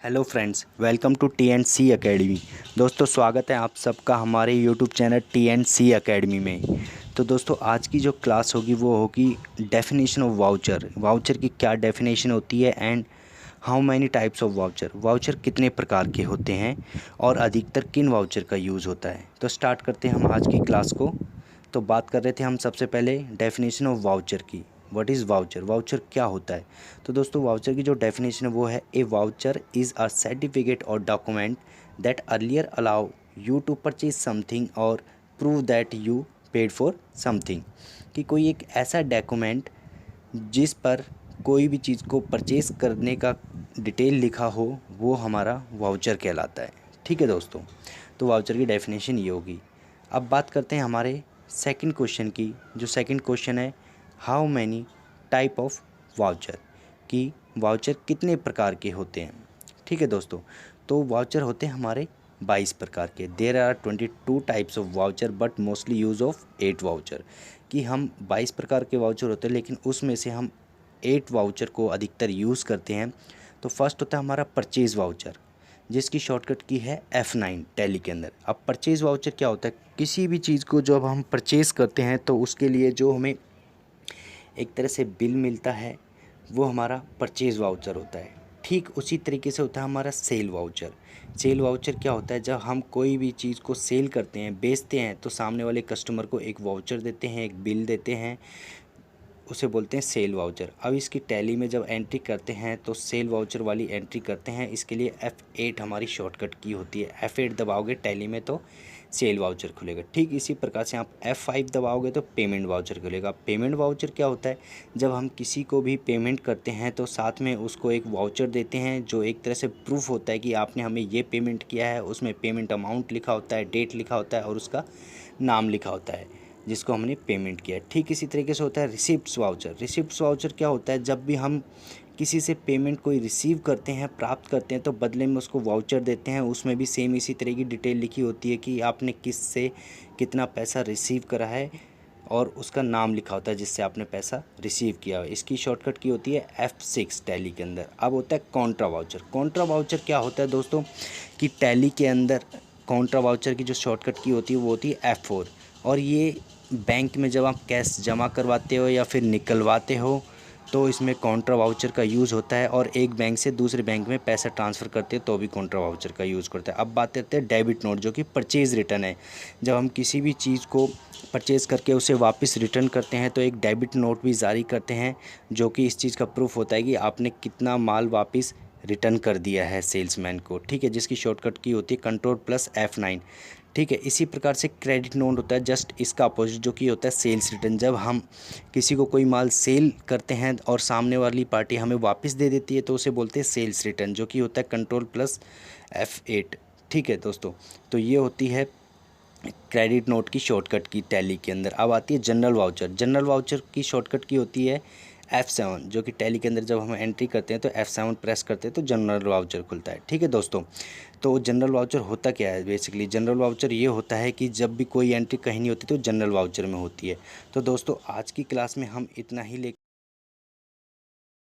Hello friends, welcome to T and C academy. दोस्तों, स्वागत है आप सबका हमारे YouTube channel T and C academy में। तो दोस्तों, आज की जो क्लास होगी वो होगी डेफिनेशन ऑफ वाउचर। वाउचर की क्या डेफिनेशन होती है and how many types of voucher, voucher कितने प्रकार के होते हैं और अधिकतर किन वाउचर का यूज़ होता है। तो स्टार्ट करते हैं हम आज की क्लास को। तो बात कर रहे थे हम सबसे पहले डेफिनेशन ऑफ वाउचर की। व्हाट इज़ वाउचर, वाउचर क्या होता है। तो दोस्तों, वाउचर की जो डेफिनेशन है वो है a voucher is a certificate or document that earlier allow you to purchase something or prove that you paid for something. कि कोई एक ऐसा डॉक्यूमेंट जिस पर कोई भी चीज़ को परचेज़ करने का डिटेल लिखा हो, वो हमारा वाउचर कहलाता है। ठीक है दोस्तों, तो वाउचर की डेफिनेशन ये होगी। अब बात करते हैं हमारे सेकंड क्वेश्चन की। जो सेकंड क्वेश्चन है, how many type of voucher, कि वाउचर कितने प्रकार के होते हैं। ठीक है दोस्तों, तो वाउचर होते हैं हमारे 22 प्रकार के। There are 22 types of voucher but mostly use of 8 voucher. कि हम 22 प्रकार के वाउचर होते हैं, लेकिन उसमें से हम 8 वाउचर को अधिकतर यूज़ करते हैं। तो फर्स्ट होता है हमारा परचेज़ वाउचर, जिसकी शॉर्टकट की है F9 टैली के अंदर। अब परचेज़ वाउचर क्या होता है, किसी भी चीज़ को जब हम परचेज़ करते हैं तो उसके लिए जो हमें एक तरह से बिल मिलता है, वो हमारा परचेज़ वाउचर होता है। ठीक उसी तरीके से होता है हमारा सेल वाउचर। सेल वाउचर क्या होता है, जब हम कोई भी चीज़ को सेल करते हैं, बेचते हैं, तो सामने वाले कस्टमर को एक वाउचर देते हैं, एक बिल देते हैं, उसे बोलते हैं सेल वाउचर। अब इसकी टैली में जब एंट्री करते हैं तो सेल वाउचर वाली एंट्री करते हैं। इसके लिए F8 हमारी शॉर्टकट की होती है। F8 दबाओगे टैली में तो सेल वाउचर खुलेगा। ठीक इसी प्रकार से आप F5 दबाओगे तो पेमेंट वाउचर खुलेगा। पेमेंट वाउचर क्या होता है, जब हम किसी को भी पेमेंट करते हैं तो साथ में उसको एक वाउचर देते हैं, जो एक तरह से प्रूफ होता है कि आपने हमें ये पेमेंट किया है। उसमें पेमेंट अमाउंट लिखा होता है, डेट लिखा होता है और उसका नाम लिखा होता है जिसको हमने पेमेंट किया। ठीक इसी तरीके से होता है रिसिप्ट्स वाउचर। रिसिप्ट्स वाउचर क्या होता है, जब भी हम किसी से पेमेंट कोई रिसीव करते हैं, प्राप्त करते हैं, तो बदले में उसको वाउचर देते हैं। उसमें भी सेम इसी तरह की डिटेल लिखी होती है कि आपने किस से कितना पैसा रिसीव करा है और उसका नाम लिखा होता है जिससे आपने पैसा रिसीव किया है। इसकी शॉर्टकट की होती है F6 टैली के अंदर। अब होता है कॉन्ट्रा वाउचर। कॉन्ट्रा वाउचर क्या होता है दोस्तों, कि टैली के अंदर कॉन्ट्रा वाउचर की जो शॉर्टकट की होती है वो होती है F4। और ये बैंक में जब आप कैश जमा करवाते हो या फिर निकलवाते हो तो इसमें कॉन्ट्रा वाउचर का यूज़ होता है। और एक बैंक से दूसरे बैंक में पैसा ट्रांसफ़र करते हो तो भी कॉन्ट्रा वाउचर का यूज़ करते हैं। अब बात करते हैं डेबिट नोट, जो कि परचेज़ रिटर्न है। जब हम किसी भी चीज़ को परचेज़ करके उसे वापस रिटर्न करते हैं तो एक डेबिट नोट भी जारी करते हैं, जो कि इस चीज़ का प्रूफ होता है कि आपने कितना माल वापस रिटर्न कर दिया है सेल्समैन को। ठीक है, जिसकी शॉर्टकट की होती है Ctrl+F9। ठीक है, इसी प्रकार से क्रेडिट नोट होता है, जस्ट इसका अपोजिट, जो कि होता है सेल्स रिटर्न। जब हम किसी को कोई माल सेल करते हैं और सामने वाली पार्टी हमें वापस दे देती है तो उसे बोलते हैं सेल्स रिटर्न, जो कि होता है Ctrl+F8। ठीक है दोस्तों, तो ये होती है क्रेडिट नोट की शॉर्टकट की टैली के अंदर। अब आती है जनरल वाउचर। जनरल वाउचर की शॉर्टकट की होती है F7, जो कि टैली के अंदर जब हम एंट्री करते हैं तो F7 प्रेस करते हैं तो जनरल वाउचर खुलता है। ठीक है दोस्तों, तो जनरल वाउचर होता क्या है, बेसिकली जनरल वाउचर ये होता है कि जब भी कोई एंट्री कहीं नहीं होती तो जनरल वाउचर में होती है। तो दोस्तों, आज की क्लास में हम इतना ही ले